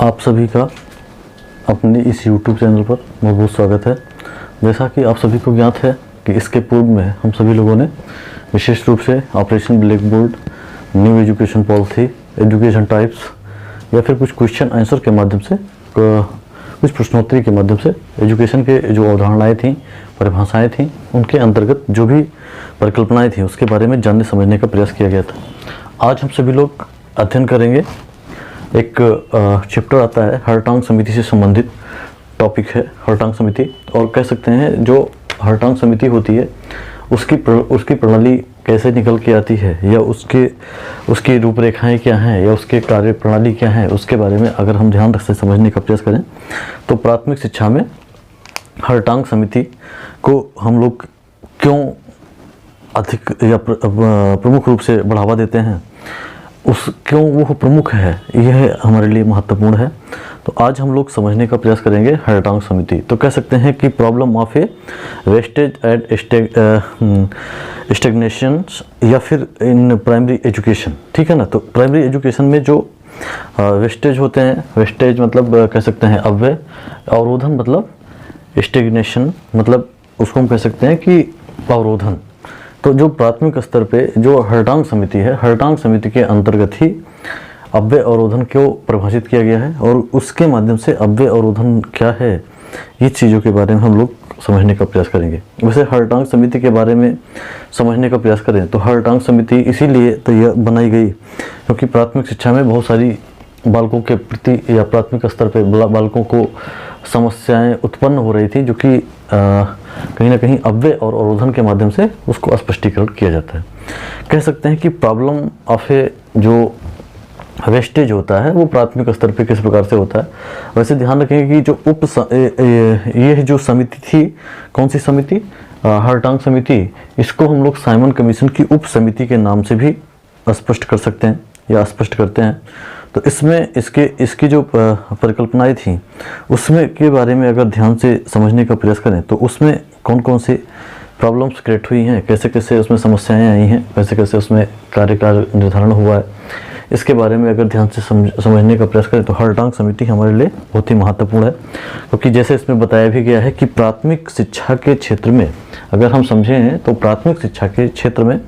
आप सभी का अपने इस YouTube चैनल पर बहुत बहुत स्वागत है। जैसा कि आप सभी को ज्ञात है कि इसके पूर्व में हम सभी लोगों ने विशेष रूप से operation black board, new education policy, education types या फिर कुछ क्वेश्चन आंसर के माध्यम से, कुछ प्रश्नोत्तरी के माध्यम से एजुकेशन के जो अवधारणाएँ थीं, परिभाषाएँ थीं, उनके अंतर्गत जो भी परिकल्पनाएँ थीं उसके बारे में जानने समझने का प्रयास किया गया था। आज हम सभी लोग अध्ययन करेंगे। एक चैप्टर आता है हरटांग समिति से संबंधित टॉपिक है हरटांग समिति, और कह सकते हैं जो हरटांग समिति होती है उसकी प्रणाली कैसे निकल के आती है, या उसकी रूपरेखाएं क्या हैं, या उसके कार्य प्रणाली क्या है, उसके बारे में अगर हम ध्यान से समझने का प्रयास करें तो प्राथमिक शिक्षा में हरटांग समिति को हम लोग क्यों अधिक या प्रमुख रूप से बढ़ावा देते हैं, क्यों वो प्रमुख है, यह हमारे लिए महत्वपूर्ण है। तो आज हम लोग समझने का प्रयास करेंगे हरटांग समिति। तो कह सकते हैं कि problem of A wastage and stagnation या फिर इन प्राइमरी एजुकेशन, ठीक है ना। तो प्राइमरी एजुकेशन में जो वेस्टेज होते हैं, वेस्टेज मतलब कह सकते हैं अव्यय, अवरोधन मतलब स्टेग्नेशन मतलब उसको हम कह सकते हैं कि अवरोधन। तो जो प्राथमिक स्तर पे जो हरटांग समिति है, हरटांग समिति के अंतर्गत ही अव्यय अवरोधन को परिभाषित किया गया है, और उसके माध्यम से अव्यय अवरोधन क्या है, ये चीज़ों के बारे में हम लोग समझने का प्रयास करेंगे। वैसे हरटांग समिति के बारे में समझने का प्रयास करें तो हरटांग समिति इसीलिए तैयार बनाई गई क्योंकि प्राथमिक शिक्षा में बहुत सारी बालकों के प्रति या प्राथमिक स्तर पर बालकों को समस्याएं उत्पन्न हो रही थी, जो कि कहीं ना कहीं अव्यय और अवरोधन के माध्यम से उसको स्पष्टीकरण किया जाता है। कह सकते हैं कि प्रॉब्लम ऑफ ए जो वेस्टेज होता है वो प्राथमिक स्तर पे किस प्रकार से होता है। वैसे ध्यान रखेंगे कि जो ये जो समिति थी, कौन सी समिति, हरटांग समिति, इसको हम लोग साइमन कमीशन की उप समिति के नाम से भी स्पष्ट कर सकते हैं या स्पष्ट करते हैं। तो इसमें इसकी जो परिकल्पनाएं थी उसमें के बारे में अगर ध्यान से समझने का प्रयास करें तो उसमें कौन कौन से प्रॉब्लम्स क्रिएट हुई हैं, कैसे कैसे उसमें समस्याएं आई हैं, कैसे कैसे उसमें कार्य का निर्धारण हुआ है, इसके बारे में अगर ध्यान से समझने का प्रयास करें तो हरटांग समिति हमारे लिए बहुत ही महत्वपूर्ण है। क्योंकि जैसे इसमें बताया भी गया है कि प्राथमिक शिक्षा के क्षेत्र में अगर हम समझें तो प्राथमिक शिक्षा के क्षेत्र में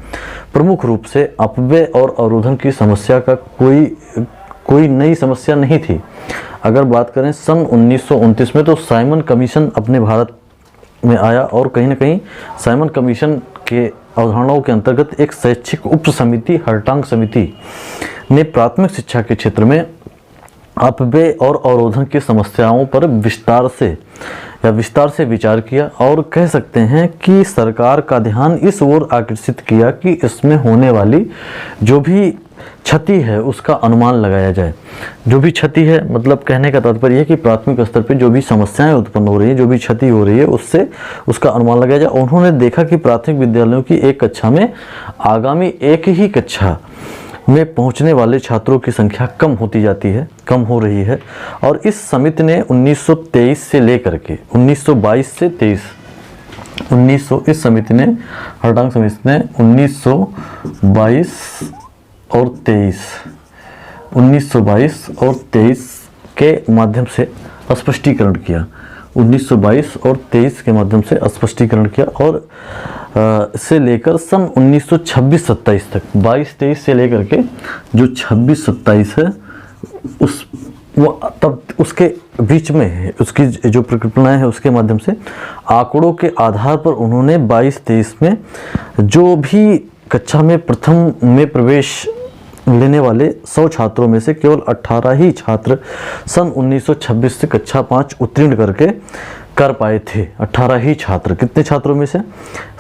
प्रमुख रूप से अपव्यय और अवरोधन की समस्या का कोई नई समस्या नहीं थी। अगर बात करें सन 1929 में तो साइमन कमीशन अपने भारत में आया, और कहीं ना कहीं साइमन कमीशन के अवधारणाओं के अंतर्गत एक शैक्षिक उप समिति हरटांग समिति ने प्राथमिक शिक्षा के क्षेत्र में अपव्यय और अवरोधन की समस्याओं पर विस्तार से विचार किया, और कह सकते हैं कि सरकार का ध्यान इस ओर आकर्षित किया कि इसमें होने वाली जो भी क्षति है उसका अनुमान लगाया जाए। जो भी क्षति है मतलब कहने का तात्पर्य है कि प्राथमिक स्तर पे जो भी समस्याएं उत्पन्न हो रही है, जो भी क्षति हो रही है, उसका अनुमान लगाया जाए। उन्होंने देखा कि प्राथमिक विद्यालयों की एक कक्षा में आगामी एक ही कक्षा में पहुंचने वाले छात्रों की संख्या कम हो रही है, और इस समिति ने 1923 से लेकर के 1922 से 23 इस समिति ने हरटांग समिति ने 1922 और 23 के माध्यम से स्पष्टीकरण किया। 1922 और 23 के माध्यम से स्पष्टीकरण किया, और से लेकर सन 1926-27 तक, 22-23 से लेकर के जो 26-27 है तब उसके बीच में है, उसकी जो परिकल्पनाएं है उसके माध्यम से आंकड़ों के आधार पर उन्होंने 22-23 में जो भी कक्षा में प्रथम में प्रवेश लेने वाले 100 छात्रों में से केवल 18 ही छात्र सन 1926 से कक्षा 5 उत्तीर्ण कर पाए थे। 18 ही छात्र, कितने छात्रों में से?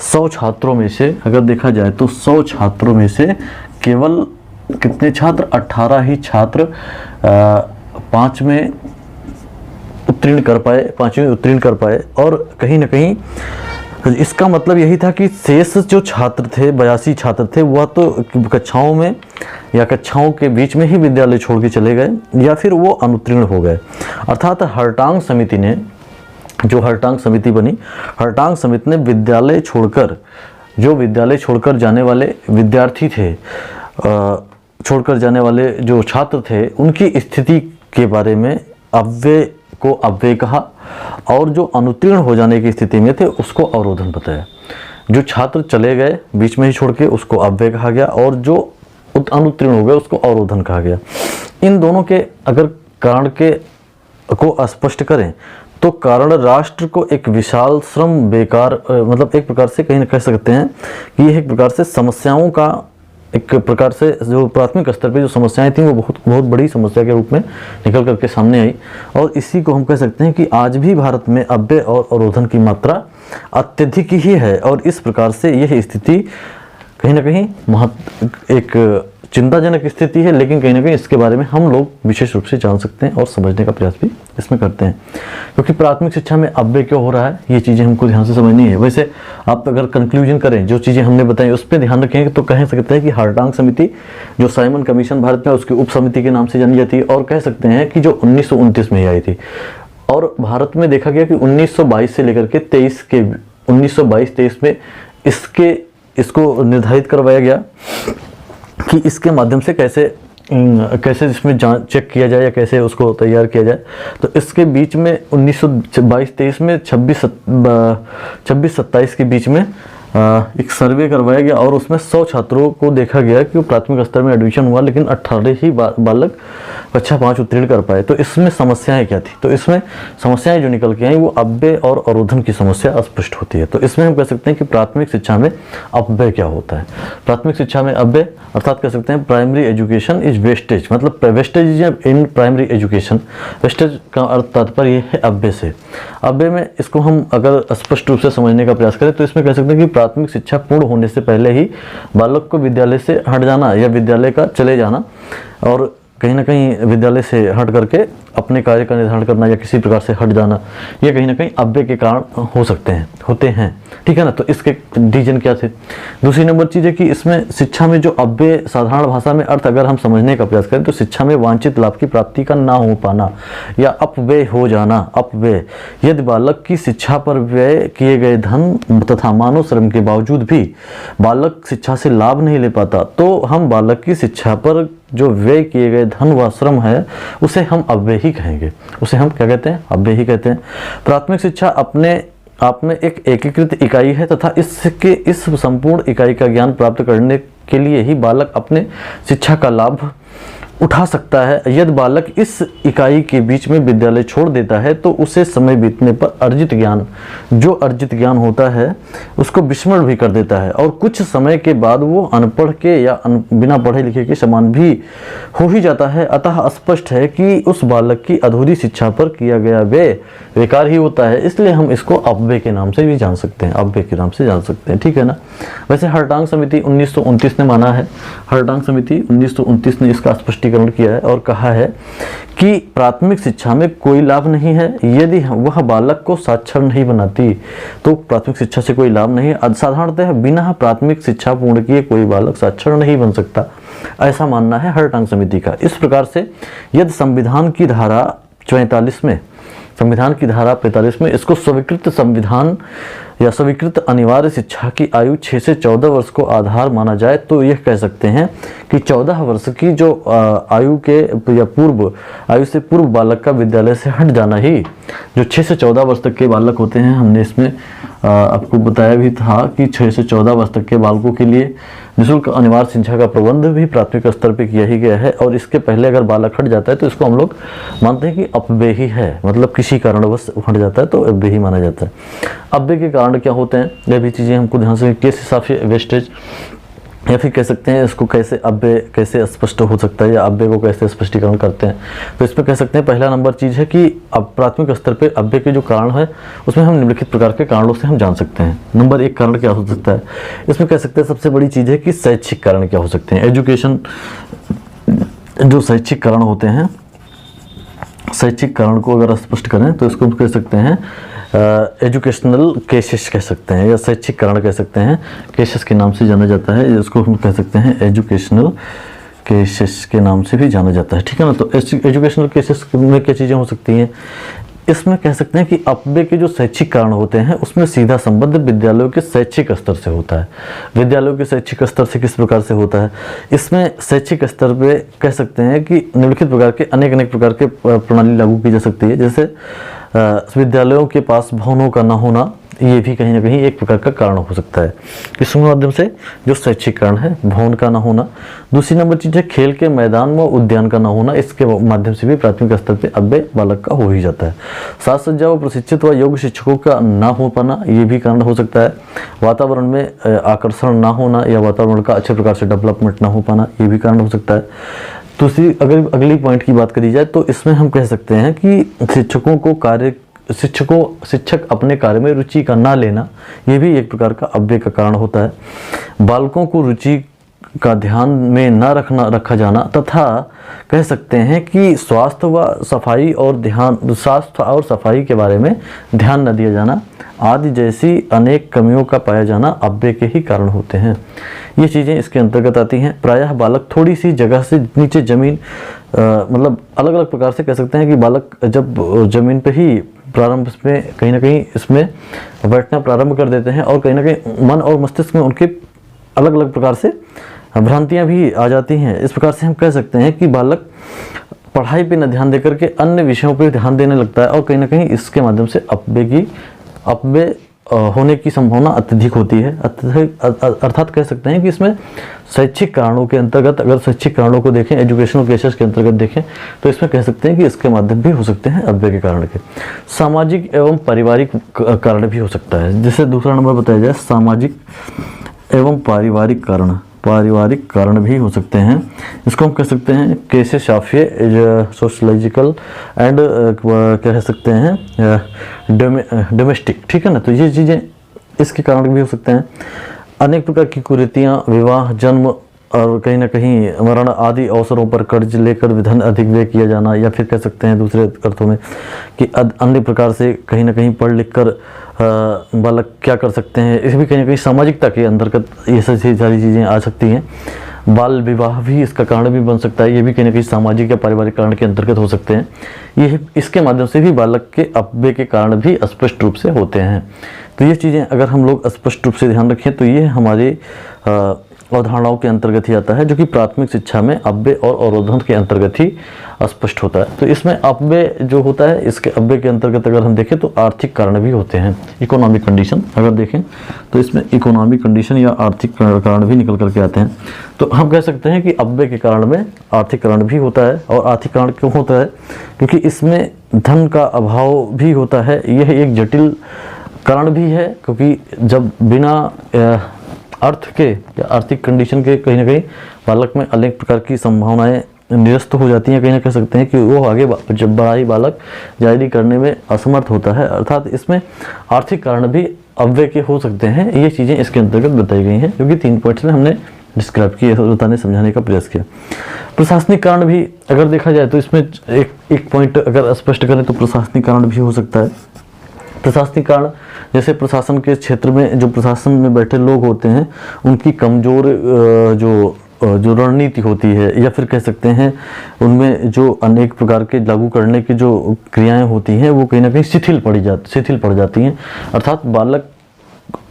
100 छात्रों में से अगर देखा जाए तो 100 छात्रों में से केवल कितने छात्र? 18 ही छात्र 5वीं उत्तीर्ण कर पाए, और कहीं ना कहीं इसका मतलब यही था कि शेष जो छात्र थे, 82 छात्र थे, वह तो कक्षाओं में या कक्षाओं के बीच में ही विद्यालय छोड़ के चले गए, या फिर वो अनुत्तीर्ण हो गए। अर्थात हरटांग समिति ने, जो हरटांग समिति बनी, हरटांग समिति ने विद्यालय छोड़कर जाने वाले विद्यार्थी थे, छोड़कर जाने वाले जो छात्र थे, उनकी स्थिति के बारे में अव्यय को अव्यय कहा, और जो अनुत्तीर्ण हो जाने की स्थिति में थे उसको अवरोधन बताया। जो छात्र चले गए बीच में ही छोड़ के उसको अव्यय कहा गया, और जो अनुत्तीर्ण हो गए उसको अवरोधन कहा गया। इन दोनों के अगर कारण के को स्पष्ट करें तो कारण राष्ट्र को एक विशाल श्रम बेकार, मतलब एक प्रकार से कहीं न कह सकते हैं कि यह एक प्रकार से समस्याओं का, एक प्रकार से जो प्राथमिक स्तर पे जो समस्याएं थी वो बहुत बड़ी समस्या के रूप में निकल करके सामने आई। और इसी को हम कह सकते हैं कि आज भी भारत में अव्यय और अवरोधन की मात्रा अत्यधिक ही है, और इस प्रकार से यह स्थिति कहीं ना कहीं एक चिंताजनक स्थिति है, लेकिन कहीं ना कहीं इसके बारे में हम लोग विशेष रूप से जान सकते हैं और समझने का प्रयास भी इसमें करते हैं। क्योंकि प्राथमिक शिक्षा में अव्यय क्यों हो रहा है, ये चीज़ें हमको ध्यान से समझनी है। वैसे आप अगर कंक्लूजन करें, जो चीज़ें हमने बताई उस पर ध्यान रखेंगे तो कह सकते हैं कि हार्टांग समिति, जो साइमन कमीशन भारत में, उसकी उप समिति के नाम से जानी जाती है, और कह सकते हैं कि जो 1929 में ही आई थी। और भारत में देखा गया कि 1922 से लेकर के 1922-23 में इसको निर्धारित करवाया गया कि इसके माध्यम से कैसे इसमें जांच चेक किया जाए या कैसे उसको तैयार किया जाए। तो इसके बीच में 1922-23 में 26-27 के बीच में एक सर्वे करवाया गया, और उसमें 100 छात्रों को देखा गया कि वो प्राथमिक स्तर में एडमिशन हुआ, लेकिन 18 ही बालक कक्षा 5 उत्तीर्ण कर पाए। तो इसमें समस्याएं क्या थी, तो इसमें समस्याएं जो निकल के आई वो अव्यय और अवरोधन की समस्या स्पष्ट होती है। तो इसमें हम कह सकते हैं कि प्राथमिक शिक्षा में अव्यय क्या होता है। प्राथमिक शिक्षा में अव्यय अर्थात कह सकते हैं प्राइमरी एजुकेशन इज वेस्टेज, मतलब wastage in primary education. Wastage का अर्थ तात्पर्य है अव्यय से। अव्यय में इसको हम अगर स्पष्ट रूप से समझने का प्रयास करें तो इसमें कह सकते हैं कि प्राथमिक शिक्षा पूर्ण होने से पहले ही बालक को विद्यालय से हट जाना या विद्यालय का चले जाना, और कहीं ना कहीं विद्यालय से हट करके अपने कार्य का निर्धारण करना या किसी प्रकार से हट जाना, ये कहीं ना कहीं अव्यय के कारण होते हैं। ठीक है ना। तो इसके रीजन क्या थे। दूसरी नंबर चीज़ है कि इसमें शिक्षा में जो अव्यय साधारण भाषा में अर्थ अगर हम समझने का प्रयास करें तो शिक्षा में वांछित लाभ की प्राप्ति का ना हो पाना या अपव्यय हो जाना। अपव्यय, यदि बालक की शिक्षा पर व्यय किए गए धन तथा मानव श्रम के बावजूद भी बालक शिक्षा से लाभ नहीं ले पाता तो हम बालक की शिक्षा पर जो व्यय किए गए धन व श्रम है उसे हम अव्यय ही कहेंगे। उसे हम क्या कहते हैं, अव्यय ही कहते हैं। प्राथमिक शिक्षा अपने आप में एक एकीकृत इकाई है तथा इस संपूर्ण इकाई का ज्ञान प्राप्त करने के लिए ही बालक अपने शिक्षा का लाभ उठा सकता है। यदि बालक इस इकाई के बीच में विद्यालय छोड़ देता है तो उसे समय बीतने पर अर्जित ज्ञान होता है उसको विस्मरण भी कर देता है और कुछ समय के बाद वो अनपढ़ के या बिना पढ़े लिखे के समान भी हो ही जाता है। अतः स्पष्ट है कि उस बालक की अधूरी शिक्षा पर किया गया व्यय बेकार ही होता है। इसलिए हम इसको अपव्यय के नाम से भी जान सकते हैं, अव्यय के नाम से जान सकते हैं। ठीक है ना। वैसे हार्टांग समिति 1929 ने माना है, हार्टांग समिति 1929 ने इसका स्पष्टीकरण किया है और कहा है कि प्राथमिक शिक्षा में कोई लाभ नहीं है यदि वह बालक को साक्षर नहीं बनाती तो प्राथमिक शिक्षा से कोई लाभ नहीं है। साधारणतः बिना प्राथमिक शिक्षा पूर्ण किए कोई बालक साक्षर नहीं बन सकता, ऐसा मानना है हार्टांग समिति का। इस प्रकार से यदि संविधान की धारा 45 में इसको स्वीकृत संविधान या स्वीकृत अनिवार्य शिक्षा की आयु 6 से 14 वर्ष को आधार माना जाए तो यह कह सकते हैं कि 14 वर्ष की जो आयु के या आयु से पूर्व बालक का विद्यालय से हट जाना ही, जो 6 से 14 वर्ष तक के बालक होते हैं, हमने इसमें आपको बताया भी था कि 6 से 14 वर्ष तक के बालकों के लिए निःशुल्क अनिवार्य शिक्षा का प्रबंध भी प्राथमिक स्तर पर किया ही गया है और इसके पहले अगर बालक हट जाता है तो इसको हम लोग मानते हैं कि अपव्यय ही है, मतलब किसी कारणवश हट जाता है तो अपव्यय ही माना जाता है। अपव्यय के कारण क्या होते हैं ये भी चीज़ें हमको ध्यान से, किस हिसाब से वेस्टेज या फिर कह सकते हैं इसको कैसे अव्यय कैसे स्पष्ट हो सकता है या अव्यय को कैसे स्पष्टीकरण करते हैं। तो इसमें कह सकते हैं पहला नंबर चीज़ है कि अब प्राथमिक स्तर पे अव्यय के जो कारण है उसमें हम निम्नलिखित प्रकार के कारणों से हम जान सकते हैं। नंबर 1 कारण क्या हो सकता है, इसमें कह सकते हैं सबसे बड़ी चीज़ है कि शैक्षिक कारण क्या हो सकते हैं। एजुकेशन जो शैक्षिक कारण होते हैं, शैक्षिक कारण को अगर स्पष्ट करें तो इसको हम कह सकते हैं एजुकेशनल केसेस कह सकते हैं या शैक्षिक कारण कह सकते हैं, केसेस के नाम से जाना जाता है। इसको हम कह सकते हैं एजुकेशनल केसेस के नाम से भी जाना जाता है। ठीक है ना। तो एजुकेशनल केसेस में क्या चीज़ें हो सकती हैं, इसमें कह सकते हैं कि अपव्यय के जो शैक्षिक कारण होते हैं उसमें सीधा संबंध विद्यालयों के शैक्षिक स्तर से होता है। विद्यालयों के शैक्षिक स्तर से किस प्रकार से होता है? इसमें शैक्षिक स्तर पे कह सकते हैं कि निम्नलिखित प्रकार के अनेक प्रकार के प्रणाली लागू की जा सकती है। जैसे विद्यालयों के पास भवनों का न होना, ये भी कहीं ना कहीं एक प्रकार का कारण हो सकता है। किसके माध्यम से? जो शैक्षिक कारण है, भवन का ना होना। दूसरी नंबर चीज है खेल के मैदान व उद्यान का ना होना, इसके माध्यम से भी प्राथमिक स्तर पे अपव्यय बालक का हो ही जाता है। साज सज्जा व प्रशिक्षित व योग्य शिक्षकों का ना हो पाना, ये भी कारण हो सकता है। वातावरण में आकर्षण ना होना या वातावरण का अच्छे प्रकार से डेवलपमेंट ना हो पाना, ये भी कारण हो सकता है। दूसरी अगर अगली पॉइंट की बात करी जाए तो इसमें हम कह सकते हैं कि शिक्षक अपने कार्य में रुचि का ना लेना, ये भी एक प्रकार का अपव्यय का कारण होता है। बालकों को रुचि का ध्यान में न रखा जाना तथा कह सकते हैं कि स्वास्थ्य और सफाई के बारे में ध्यान न दिया जाना आदि जैसी अनेक कमियों का पाया जाना अपव्यय के ही कारण होते हैं। ये चीज़ें इसके अंतर्गत आती हैं। प्रायः बालक थोड़ी सी जगह से नीचे जमीन मतलब अलग अलग प्रकार से कह सकते हैं कि बालक जब जमीन पे ही प्रारंभ में कहीं ना कहीं इसमें बैठना प्रारंभ कर देते हैं और कहीं ना कहीं मन और मस्तिष्क में उनके अलग अलग प्रकार से भ्रांतियां भी आ जाती हैं। इस प्रकार से हम कह सकते हैं कि बालक पढ़ाई पे न ध्यान देकर के अन्य विषयों पे ध्यान देने लगता है और कहीं ना कहीं इसके माध्यम से अपव्यय होने की संभावना अत्यधिक होती है। अर्थात कह सकते हैं कि इसमें शैक्षिक कारणों के अंतर्गत, अगर शैक्षिक कारणों को देखें, एजुकेशनल केसेस के अंतर्गत देखें, तो इसमें कह सकते हैं कि इसके माध्यम भी हो सकते हैं अपव्यय के कारण के। सामाजिक एवं पारिवारिक कारण भी हो सकता है। जैसे दूसरा नंबर बताया जाए सामाजिक एवं पारिवारिक कारण भी हो सकते हैं। इसको हम कह सकते हैं कैसे शाफिय सोशलॉजिकल एंड कह सकते हैं डोमेस्टिक, ठीक है ना। तो ये चीज़ें इसके कारण भी हो सकते हैं। अनेक प्रकार की कुरीतियाँ, विवाह, जन्म और कहीं ना कहीं मरण आदि अवसरों पर कर्ज लेकर धन अधिक व्यय किया जाना, या फिर कह सकते हैं दूसरे अर्थों में कि अन्य प्रकार से कहीं ना कहीं पढ़ लिख कर बालक क्या कर सकते हैं, इस भी कहीं ना कहीं सामाजिकता के अंतर्गत ये सारी चीज़ें आ सकती हैं। बाल विवाह भी इसका कारण भी बन सकता है, ये भी कहीं ना कहीं सामाजिक या पारिवारिक कारण के अंतर्गत हो सकते हैं। ये इसके माध्यम से भी बालक के अपव्यय के कारण भी स्पष्ट रूप से होते हैं। तो ये चीज़ें अगर हम लोग स्पष्ट रूप से ध्यान रखें तो ये हमारे अवधारणाओं के अंतर्गत ही आता है, जो कि प्राथमिक शिक्षा में अपव्यय और अवरोधन के अंतर्गत ही स्पष्ट होता है। तो इसमें अपव्यय जो होता है, इसके अपव्यय के अंतर्गत अगर हम देखें तो आर्थिक कारण भी होते हैं। इकोनॉमिक कंडीशन अगर देखें तो इसमें इकोनॉमिक कंडीशन या आर्थिक कारण भी निकल करके आते हैं। तो हम कह सकते हैं कि अपव्यय के कारण में आर्थिक कारण भी होता है। और आर्थिक कारण क्यों होता है? क्योंकि इसमें धन का अभाव भी होता है। यह एक जटिल कारण भी है, क्योंकि जब बिना अर्थ के या आर्थिक कंडीशन के कहीं ना कहीं बालक में अनेक प्रकार की संभावनाएं निरस्त हो जाती हैं। कहीं ना कह सकते हैं कि वो आगे जब बड़ा ही बालक जारी करने में असमर्थ होता है। अर्थात इसमें आर्थिक कारण भी अपव्यय के हो सकते हैं। ये चीज़ें इसके अंतर्गत बताई गई हैं, क्योंकि 3 पॉइंट्स में हमने डिस्क्राइब किए, बताने समझाने का प्रयास किया। प्रशासनिक कारण भी अगर देखा जाए तो इसमें एक पॉइंट अगर स्पष्ट करें तो प्रशासनिक कारण भी हो सकता है। प्रशासनिक कारण जैसे प्रशासन के क्षेत्र में जो प्रशासन में बैठे लोग होते हैं, उनकी कमज़ोर जो रणनीति होती है, या फिर कह सकते हैं उनमें जो अनेक प्रकार के लागू करने की जो क्रियाएं होती हैं, वो कहीं ना कहीं शिथिल पड़ जाती हैं। अर्थात बालक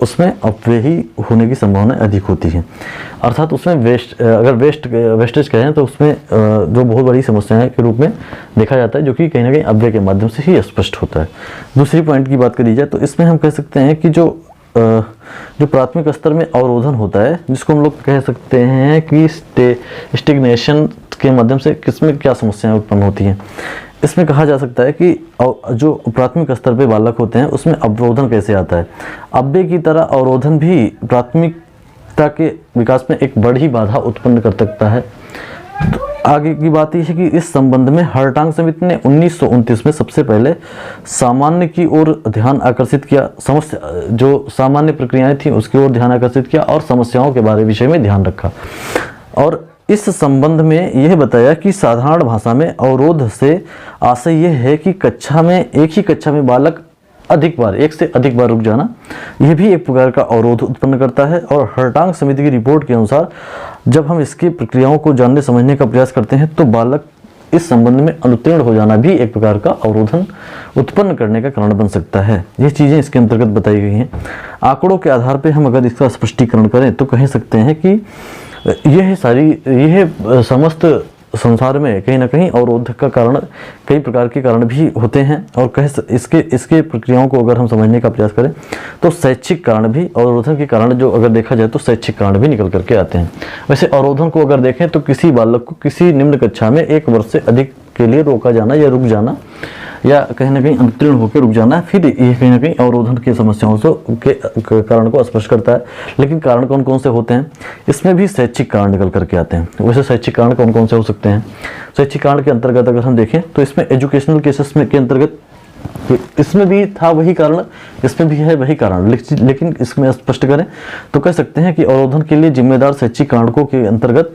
उसमें अपव्ययी होने की संभावना अधिक होती है। अर्थात उसमें वेस्टेज कहें तो उसमें जो बहुत बड़ी समस्याएं के रूप में देखा जाता है, जो कि कहीं ना कहीं अपव्यय के माध्यम से ही स्पष्ट होता है। दूसरी पॉइंट की बात करी जाए तो इसमें हम कह सकते हैं कि जो प्राथमिक स्तर में अवरोधन होता है, जिसको हम लोग कह सकते हैं कि स्टिग्नेशन के माध्यम से किसमें क्या समस्याएं उत्पन्न होती हैं। इसमें कहा जा सकता है कि जो प्राथमिक स्तर पे बालक होते हैं उसमें अवरोधन कैसे आता है। अपव्यय की तरह अवरोधन भी प्राथमिकता के विकास में एक बड़ी बाधा उत्पन्न कर सकता है। तो आगे की बात यह है कि इस संबंध में हर्टांग समिति ने 1929 में सबसे पहले सामान्य की ओर ध्यान आकर्षित किया, जो सामान्य प्रक्रियाएं थी उसकी ओर ध्यान आकर्षित किया और समस्याओं के बारे विषय में ध्यान रखा। और इस संबंध में यह बताया कि साधारण भाषा में अवरोध से आशय यह है कि एक ही कक्षा में बालक एक से अधिक बार रुक जाना, यह भी एक प्रकार का अवरोध उत्पन्न करता है। और हर्टांग समिति की रिपोर्ट के अनुसार जब हम इसकी प्रक्रियाओं को जानने समझने का प्रयास करते हैं तो बालक इस संबंध में अनुत्तीर्ण हो जाना भी एक प्रकार का अवरोधन उत्पन्न करने का कारण बन सकता है। ये चीज़ें इसके अंतर्गत बताई गई हैं। आंकड़ों के आधार पर हम अगर इसका स्पष्टीकरण करें तो कह सकते हैं कि यह समस्त संसार में कहीं ना कहीं अवरोध का कारण कई प्रकार के कारण भी होते हैं, और इसके प्रक्रियाओं को अगर हम समझने का प्रयास करें तो शैक्षिक कारण भी, अवरोधन के कारण जो अगर देखा जाए तो शैक्षिक कारण भी निकल करके आते हैं। वैसे अवरोधन को अगर देखें तो किसी बालक को किसी निम्न कक्षा में 1 वर्ष से अधिक के लिए रोका जाना या रुक जाना या कहीं ना कहीं अनुत्तीर्ण होकर रुक जाना, फिर ये कहीं ना कहीं अवरोधन की समस्याओं से के कारण को स्पष्ट करता है। लेकिन कारण कौन कौन से होते हैं, इसमें भी शैक्षिक कारण निकल करके आते हैं। वैसे शैक्षिक कारण कौन कौन से हो सकते हैं? शैक्षिक कारण के अंतर्गत अगर हम देखें तो इसमें एजुकेशनल केसेस में के अंतर्गत इसमें भी था वही कारण, इसमें भी है वही कारण, लेकिन इसमें स्पष्ट करें तो कह सकते हैं कि अवरोधन के लिए जिम्मेदार शैक्षिक कारणों के अंतर्गत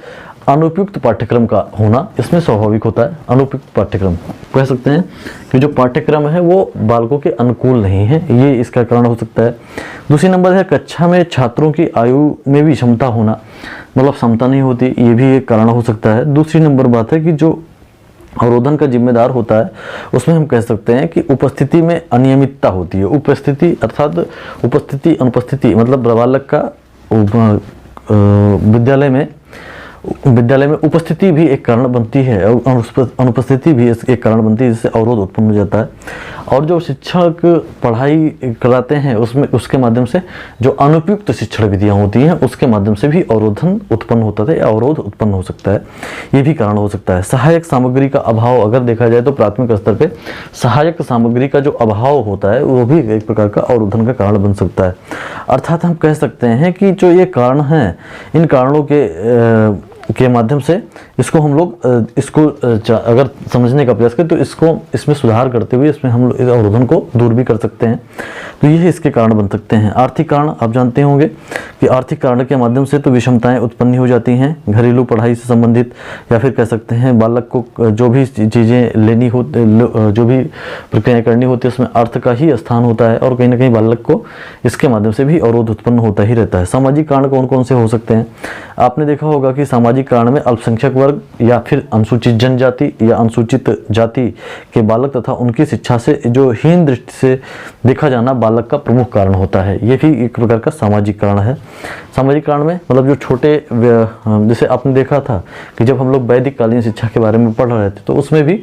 अनुपयुक्त पाठ्यक्रम का होना इसमें स्वाभाविक होता है। अनुपयुक्त पाठ्यक्रम कह सकते हैं कि जो पाठ्यक्रम है वो बालकों के अनुकूल नहीं है, ये इसका कारण हो सकता है। दूसरी नंबर है कक्षा में छात्रों की आयु में भी क्षमता होना, मतलब क्षमता नहीं होती, ये भी एक कारण हो सकता है। दूसरी नंबर बात है कि जो अवरोधन का जिम्मेदार होता है उसमें हम कह सकते हैं कि उपस्थिति में अनियमितता होती है। उपस्थिति अर्थात उपस्थिति अनुपस्थिति, मतलब बालक का विद्यालय में उपस्थिति भी एक कारण बनती है और अनुपस्थिति भी एक कारण बनती है, जिससे अवरोध उत्पन्न हो जाता है। और जो शिक्षक पढ़ाई कराते हैं उसके माध्यम से जो अनुपयुक्त शिक्षण विधियां होती हैं उसके माध्यम से भी अवरोधन उत्पन्न होता है या अवरोध उत्पन्न हो सकता है, ये भी कारण हो सकता है। सहायक सामग्री का अभाव अगर देखा जाए तो प्राथमिक स्तर पे सहायक सामग्री का जो अभाव होता है वो भी एक प्रकार का अवरोधन का कारण बन सकता है। अर्थात हम कह सकते हैं कि जो ये कारण हैं, इन कारणों के माध्यम से इसको हम लोग अगर समझने का प्रयास करें तो इसमें सुधार करते हुए इसमें हम लोग इस अवरोधन को दूर भी कर सकते हैं। तो ये इसके कारण बन सकते हैं। आर्थिक कारण आप जानते होंगे कि आर्थिक कारण के माध्यम से तो विषमताएं उत्पन्न हो जाती हैं, घरेलू पढ़ाई से संबंधित, या फिर कह सकते हैं बालक को जो भी चीज़ें लेनी हो, जो भी प्रक्रियाएं करनी होती है उसमें अर्थ का ही स्थान होता है, और कहीं ना कहीं बालक को इसके माध्यम से भी अवरोध उत्पन्न होता ही रहता है। सामाजिक कारण कौन कौन से हो सकते हैं? आपने देखा होगा कि सामाजिक कारण में अल्पसंख्यक वर्ग या फिर अनुसूचित जनजाति या अनुसूचित जाति के बालक तथा उनकी शिक्षा से जो हीन दृष्टि से देखा जाना बालक का प्रमुख कारण होता है। ये भी एक प्रकार का सामाजिक कारण है। सामाजिक कारण में मतलब जो छोटे, जैसे आपने देखा था कि जब हम लोग वैदिक कालीन शिक्षा के बारे में पढ़ रहे थे तो उसमें भी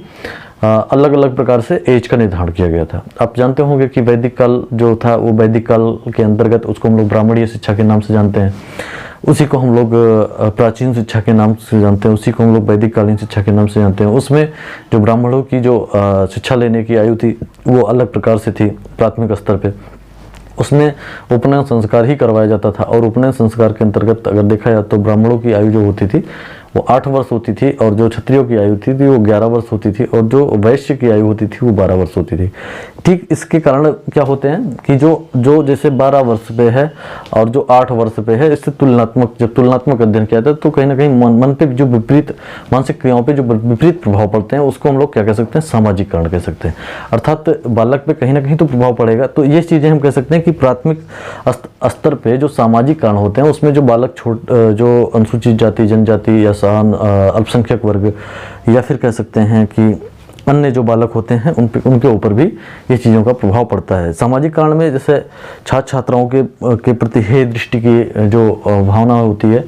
अलग अलग प्रकार से एज का निर्धारण किया गया था। आप जानते होंगे कि वैदिक काल जो था वो वैदिक काल के अंतर्गत उसको हम लोग ब्राह्मणीय शिक्षा के नाम से जानते हैं, उसी को हम लोग प्राचीन शिक्षा के नाम से जानते हैं, उसी को हम लोग वैदिक कालीन शिक्षा के नाम से जानते हैं। उसमें जो ब्राह्मणों की जो शिक्षा लेने की आयु थी वो अलग प्रकार से थी प्राथमिक स्तर पे, उसमें उपनयन संस्कार ही करवाया जाता था, और उपनयन संस्कार के अंतर्गत अगर देखा जाए तो ब्राह्मणों की आयु जो होती थी वो 8 वर्ष होती थी, और जो क्षत्रियों की आयु थी वो 11 वर्ष होती थी, और जो वैश्य की आयु होती थी वो 12 वर्ष होती थी। ठीक इसके कारण क्या होते हैं कि जो जैसे 12 वर्ष पे है और जो 8 वर्ष पे है, इससे जब तुलनात्मक अध्ययन किया जाता है तो कहीं ना कहीं मन पे जो विपरीत मानसिक क्रियाओं पे जो विपरीत प्रभाव पड़ते हैं उसको हम लोग क्या कह सकते हैं? सामाजिक कारण कह सकते हैं। अर्थात बालक पे कहीं ना कहीं तो प्रभाव पड़ेगा। तो ये चीज़ें हम कह सकते हैं कि प्राथमिक स्तर पे जो सामाजिक कारण होते हैं उसमें जो बालक जो अनुसूचित जाति, जनजाति या अल्पसंख्यक वर्ग या फिर कह सकते हैं कि अन्य जो बालक होते हैं उनके ऊपर भी ये चीज़ों का प्रभाव पड़ता है। सामाजिक कारण में जैसे छात्र छात्राओं के प्रति हे दृष्टि की जो भावना होती है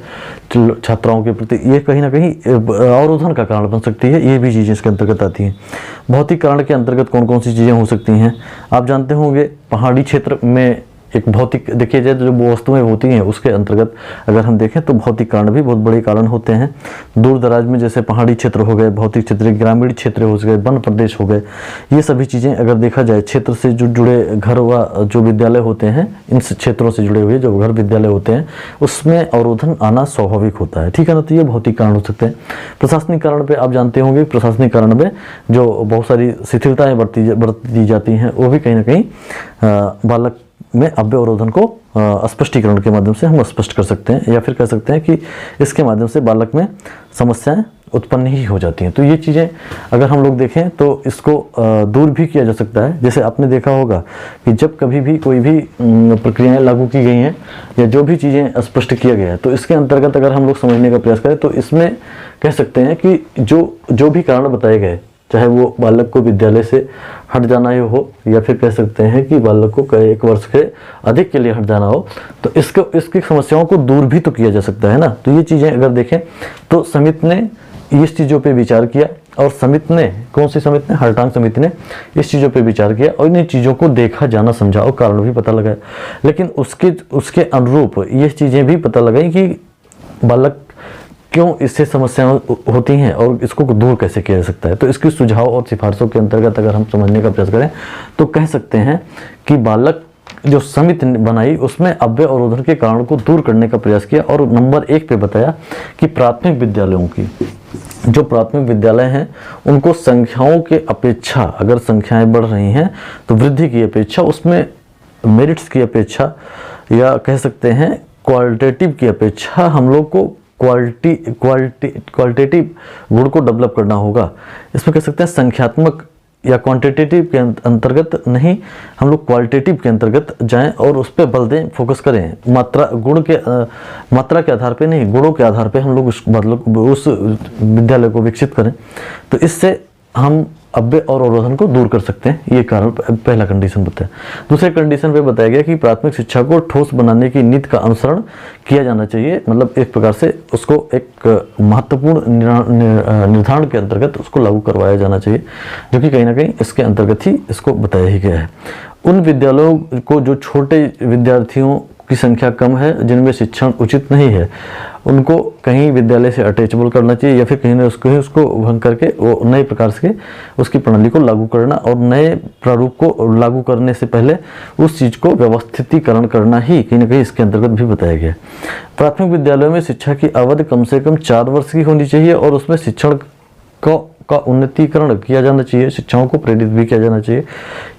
छात्राओं के प्रति, ये कहीं ना कहीं अवरोधन का कारण बन सकती है। ये भी चीज़ें इसके अंतर्गत आती हैं। भौतिक कारण के अंतर्गत कौन कौन सी चीज़ें हो सकती हैं? आप जानते होंगे पहाड़ी क्षेत्र में एक भौतिक देखिए जाए तो जो वस्तुएं होती हैं उसके अंतर्गत अगर हम देखें तो भौतिक कारण भी बहुत बड़े कारण होते हैं। दूर दराज में जैसे पहाड़ी क्षेत्र हो गए, भौतिक क्षेत्र, ग्रामीण क्षेत्र हो गए, वन प्रदेश हो गए, ये सभी चीज़ें अगर देखा जाए क्षेत्र से जुड़े घर व जो विद्यालय होते हैं, इन क्षेत्रों से जुड़े हुए जो घर विद्यालय होते हैं उसमें अवरोधन आना स्वाभाविक होता है। ठीक है ना? तो ये भौतिक कारण हो सकते हैं। प्रशासनिक कारण पे आप जानते होंगे प्रशासनिक कारण में जो बहुत सारी शिथिलताएँ बरती जाती हैं वो भी कहीं ना कहीं बालक में अव्यय अवरोधन को स्पष्टीकरण के माध्यम से हम स्पष्ट कर सकते हैं, या फिर कह सकते हैं कि इसके माध्यम से बालक में समस्याएं उत्पन्न ही हो जाती हैं। तो ये चीज़ें अगर हम लोग देखें तो इसको दूर भी किया जा सकता है। जैसे आपने देखा होगा कि जब कभी भी कोई भी प्रक्रियाएं लागू की गई हैं या जो भी चीज़ें स्पष्ट किया गया है तो इसके अंतर्गत अगर हम लोग समझने का प्रयास करें तो इसमें कह सकते हैं कि जो भी कारण बताए गए, चाहे वो बालक को विद्यालय से हट जाना ही हो या फिर कह सकते हैं कि बालक को 1 वर्ष के अधिक के लिए हट जाना हो, तो इसकी समस्याओं को दूर भी तो किया जा सकता है ना। तो ये चीज़ें अगर देखें तो समिति ने इस चीज़ों पे विचार किया, और समिति ने, कौन सी समिति ने, हरटांग समिति ने इस चीज़ों पे विचार किया और इन चीज़ों को देखा, जाना, समझा और कारण भी पता लगाया। लेकिन उसके अनुरूप ये चीज़ें भी पता लगाई कि बालक क्यों इससे समस्याएं होती हैं और इसको दूर कैसे किया जा सकता है। तो इसकी सुझाव और सिफारिशों के अंतर्गत अगर हम समझने का प्रयास करें तो कह सकते हैं कि बालक जो समिति बनाई उसमें अव्यय अवरोधन के कारण को दूर करने का प्रयास किया, और नंबर 1 पे बताया कि प्राथमिक विद्यालयों की, जो प्राथमिक विद्यालय हैं उनको संख्याओं के अपेक्षा, अगर संख्याएं बढ़ रही हैं तो वृद्धि की अपेक्षा, उसमें मेरिट्स की अपेक्षा या कह सकते हैं क्वालिटेटिव की अपेक्षा हम लोग को क्वालिटेटिव गुण को डेवलप करना होगा। इसमें कह सकते हैं संख्यात्मक या क्वांटिटेटिव के अंतर्गत नहीं, हम लोग क्वालिटेटिव के अंतर्गत जाएं और उस पर बल दें, फोकस करें। मात्रा के आधार पे नहीं, गुणों के आधार पे हम लोग उस विद्यालय को विकसित करें। तो इससे हम अव्यय और अवरोधन को दूर कर सकते हैं, ये कारण पहला कंडीशन बताया। दूसरे कंडीशन पे बताया गया कि प्राथमिक शिक्षा को ठोस बनाने की नीति का अनुसरण किया जाना चाहिए, मतलब एक प्रकार से उसको एक महत्वपूर्ण निर्धारण के अंतर्गत उसको लागू करवाया जाना चाहिए, जो कि कहीं ना कहीं इसके अंतर्गत ही इसको बताया ही गया है। उन विद्यालयों को जो छोटे विद्यार्थियों की संख्या कम है, जिनमें शिक्षण उचित नहीं है, उनको कहीं विद्यालय से अटैचेबल करना चाहिए या फिर कहीं ना उसको भंग करके वो नए प्रकार से उसकी प्रणाली को लागू करना, और नए प्रारूप को लागू करने से पहले उस चीज़ को व्यवस्थितीकरण करना ही कहीं ना कहीं इसके अंतर्गत भी बताया गया। प्राथमिक विद्यालयों में शिक्षा की अवधि कम से कम 4 वर्ष की होनी चाहिए और उसमें शिक्षण का उन्नतीकरण किया जाना चाहिए, शिक्षाओं को प्रेरित भी किया जाना चाहिए,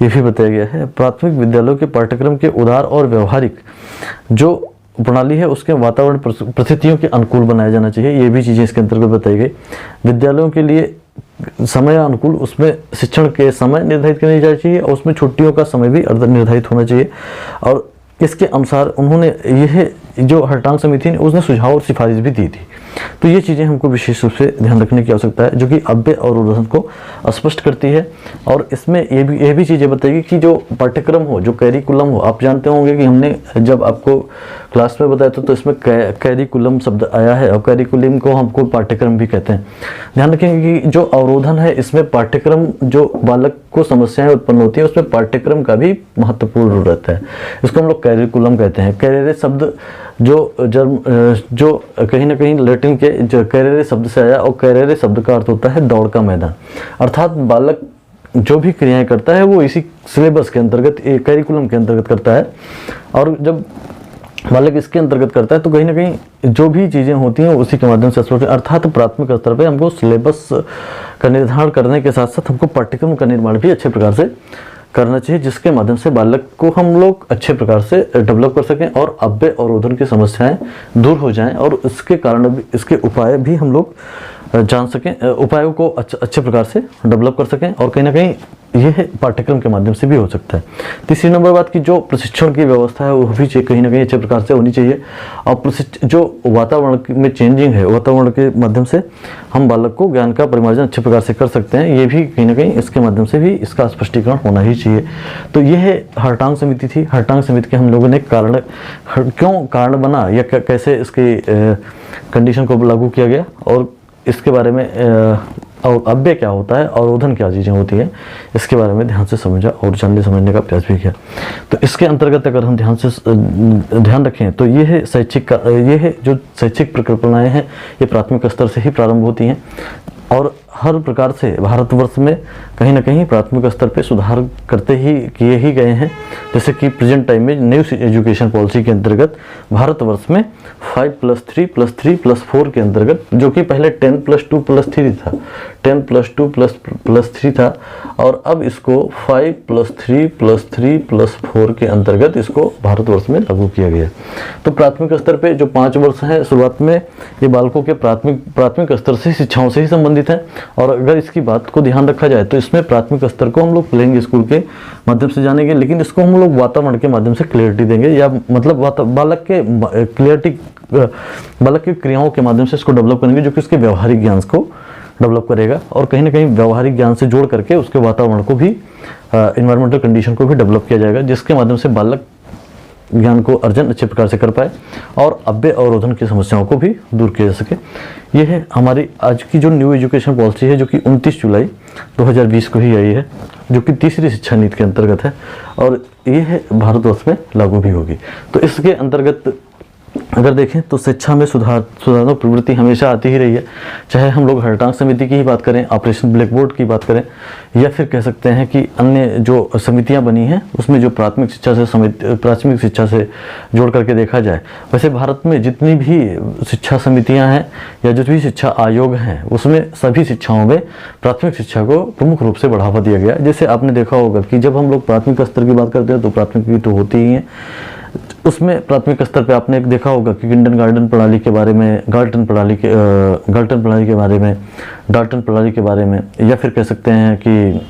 ये भी बताया गया है। प्राथमिक विद्यालयों के पाठ्यक्रम के उदार और व्यवहारिक जो प्रणाली है उसके वातावरण परिस्थितियों के अनुकूल बनाया जाना चाहिए, ये भी चीज़ें इसके अंतर्गत बताई गई। विद्यालयों के लिए समय अनुकूल, उसमें शिक्षण के समय निर्धारित करनी चाहिए और उसमें छुट्टियों का समय भी निर्धारित होना चाहिए। और इसके अनुसार उन्होंने यह जो हरटांग समिति ने उसने सुझाव और सिफारिश भी दी थी। तो ये चीज़ें हमको विशेष रूप से ध्यान रखने की आवश्यकता है, जो कि अव्यय और अवरोधन को स्पष्ट करती है। और इसमें ये भी चीज़ें बताएगी कि जो पाठ्यक्रम हो, जो कैरिकुलम हो, आप जानते होंगे कि हमने जब आपको क्लास में बताया था तो इसमें कैरिकुलम शब्द आया है और कैरिकुलम को हमको पाठ्यक्रम भी कहते हैं। ध्यान रखेंगे कि जो अवरोधन है इसमें पाठ्यक्रम, जो बालक को समस्याएं उत्पन्न होती है उसमें पाठ्यक्रम का भी महत्वपूर्ण रोल रहता है, इसको हम लोग कैरिकुलम कहते हैं। कैरेरे शब्द जो कहीं ना कहीं लैटिन के जो कैरेरे शब्द से आया, और कैरेरे शब्द का अर्थ होता है दौड़ का मैदान, अर्थात बालक जो भी क्रियाएं करता है वो इसी सिलेबस के अंतर्गत, कैरिकुलम के अंतर्गत करता है। और जब बालक इसके अंतर्गत करता है तो कहीं ना कहीं जो भी चीज़ें होती हैं उसी के माध्यम से स्पष्ट है। अर्थात प्राथमिक स्तर पे हमको सिलेबस का निर्धारण करने के साथ साथ हमको पाठ्यक्रम का निर्माण भी अच्छे प्रकार से करना चाहिए, जिसके माध्यम से बालक को हम लोग अच्छे प्रकार से डेवलप कर सकें और अव्यय और अवरोधन की समस्याएं दूर हो जाएं, और इसके कारण भी, इसके उपाय भी हम लोग जान सकें, उपायों को अच्छे प्रकार से डेवलप कर सकें, और कहीं ना कहीं यह पाठ्यक्रम के माध्यम से भी हो सकता है। तीसरी नंबर बात की जो प्रशिक्षण की व्यवस्था है वो भी कहीं ना कहीं अच्छे प्रकार से होनी चाहिए, और जो वातावरण में चेंजिंग है, वातावरण के माध्यम से हम बालक को ज्ञान का परिमार्जन अच्छे प्रकार से कर सकते हैं, ये भी कहीं ना कहीं इसके माध्यम से भी इसका स्पष्टीकरण होना ही चाहिए। तो यह हरटांग समिति थी। हरटांग समिति के हम लोगों ने क्यों कारण बना या कैसे इसकी कंडीशन को लागू किया गया, और इसके बारे में और अव्यय क्या होता है, अवरोधन क्या चीज़ें होती है, इसके बारे में ध्यान से समझा और जानने समझने का प्रयास भी किया। तो इसके अंतर्गत अगर हम ध्यान रखें तो ये है जो शैक्षिक परिकल्पनाएं हैं ये प्राथमिक स्तर से ही प्रारंभ होती हैं, और हर प्रकार से भारतवर्ष में कहीं ना कहीं प्राथमिक स्तर पे सुधार किए ही गए हैं। जैसे कि प्रेजेंट टाइम में न्यू एजुकेशन पॉलिसी के अंतर्गत भारतवर्ष में 5+3+3+4 के अंतर्गत, जो कि पहले 10+2+3 था, 10+2+3 था, और अब इसको 5+3+3+4 के अंतर्गत इसको भारतवर्ष में लागू किया गया। तो प्राथमिक स्तर पे जो 5 वर्ष हैं शुरुआत में ये बालकों के प्राथमिक स्तर से शिक्षाओं से ही संबंधित हैं, और अगर इसकी बात को ध्यान रखा जाए तो इसमें प्राथमिक स्तर को हम लोग प्लेइंग स्कूल के माध्यम से जानेंगे, लेकिन इसको हम लोग वातावरण के माध्यम से क्लियरिटी देंगे, या मतलब बालक के क्लियरिटी, बालक की क्रियाओं के माध्यम से इसको डेवलप करेंगे, जो कि उसके व्यवहारिक ज्ञान को डेवलप करेगा, और कहीं ना कहीं व्यवहारिक ज्ञान से जोड़ करके उसके वातावरण को भी, इन्वायरमेंटल कंडीशन को भी डेवलप किया जाएगा, जिसके माध्यम से बालक ज्ञान को अर्जन अच्छे प्रकार से कर पाए और अव्यय अवरोधन की समस्याओं को भी दूर किया जा सके। यह है हमारी आज की जो न्यू एजुकेशन पॉलिसी है, जो कि 29 जुलाई 2020 को ही आई है, जो कि तीसरी शिक्षा नीति के अंतर्गत है, और यह भारतवर्ष में लागू भी होगी। तो इसके अंतर्गत अगर देखें तो शिक्षा में सुधारात्मक प्रवृत्ति हमेशा आती ही रही है, चाहे हम लोग हरटांग समिति की ही बात करें, ऑपरेशन ब्लैक बोर्ड की बात करें, या फिर कह सकते हैं कि अन्य जो समितियां बनी हैं उसमें जो प्राथमिक शिक्षा से जोड़ करके देखा जाए। वैसे भारत में जितनी भी शिक्षा समितियां हैं या जो भी शिक्षा आयोग हैं, उसमें सभी शिक्षाओं में प्राथमिक शिक्षा को प्रमुख रूप से बढ़ावा दिया गया। जैसे आपने देखा होगा कि जब हम लोग प्राथमिक स्तर की बात करते हैं तो प्राथमिक की तो होती ही है, उसमें प्राथमिक स्तर पे आपने देखा होगा कि किंडरगार्टन प्रणाली के बारे में, डाल्टन प्रणाली के बारे में, या फिर कह सकते हैं कि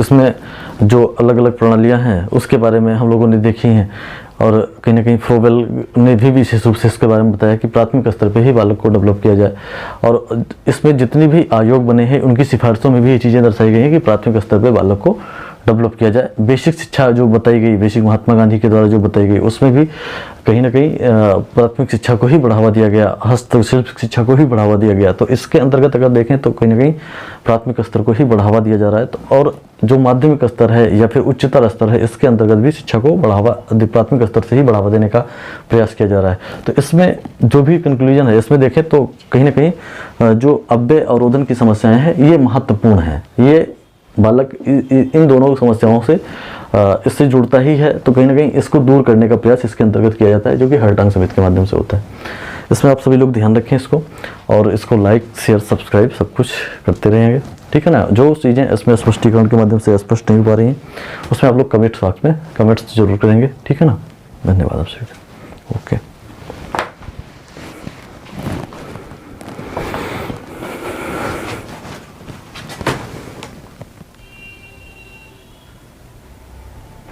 इसमें जो अलग अलग प्रणालियां हैं उसके बारे में हम लोगों ने देखी हैं, और कहीं ना कहीं फ्रोबेल ने भी विशेष रूप से इसके बारे में बताया कि प्राथमिक स्तर पे ही बालक को डेवलप किया जाए। और इसमें जितनी भी आयोग बने हैं उनकी सिफारिशों में भी ये चीज़ें दर्शाई गई हैं कि प्राथमिक स्तर पे बालक को डेवलप किया जाए। बेसिक शिक्षा जो बताई गई, बेसिक महात्मा गांधी के द्वारा जो बताई गई, उसमें भी कहीं ना कहीं प्राथमिक शिक्षा को ही बढ़ावा दिया गया, हस्तशिल्प शिक्षा को ही बढ़ावा दिया गया। तो इसके अंतर्गत अगर देखें तो कहीं ना कहीं प्राथमिक स्तर को ही बढ़ावा दिया जा रहा है। तो और जो माध्यमिक स्तर है या फिर उच्चतर स्तर है, इसके अंतर्गत भी शिक्षा को प्राथमिक स्तर से ही बढ़ावा देने का प्रयास किया जा रहा है। तो इसमें जो भी कंक्लूजन है, इसमें देखें तो कहीं ना कहीं जो अव्यय अवरोधन की समस्याएं हैं ये महत्वपूर्ण है। ये बालक इन दोनों समस्याओं से इससे जुड़ता ही है, तो कहीं ना कहीं इसको दूर करने का प्रयास इसके अंतर्गत किया जाता है, जो कि हरटांग समिति के माध्यम से होता है। इसमें आप सभी लोग ध्यान रखें इसको, और इसको लाइक शेयर सब्सक्राइब सब कुछ करते रहेंगे, ठीक है ना। जो चीज़ें इसमें स्पष्टीकरण के माध्यम से स्पष्ट नहीं हो पा रही हैं उसमें आप लोग कमेंट्स बॉक्स में कमेंट्स जरूर करेंगे, ठीक है ना। धन्यवाद आप सभी का। ओके।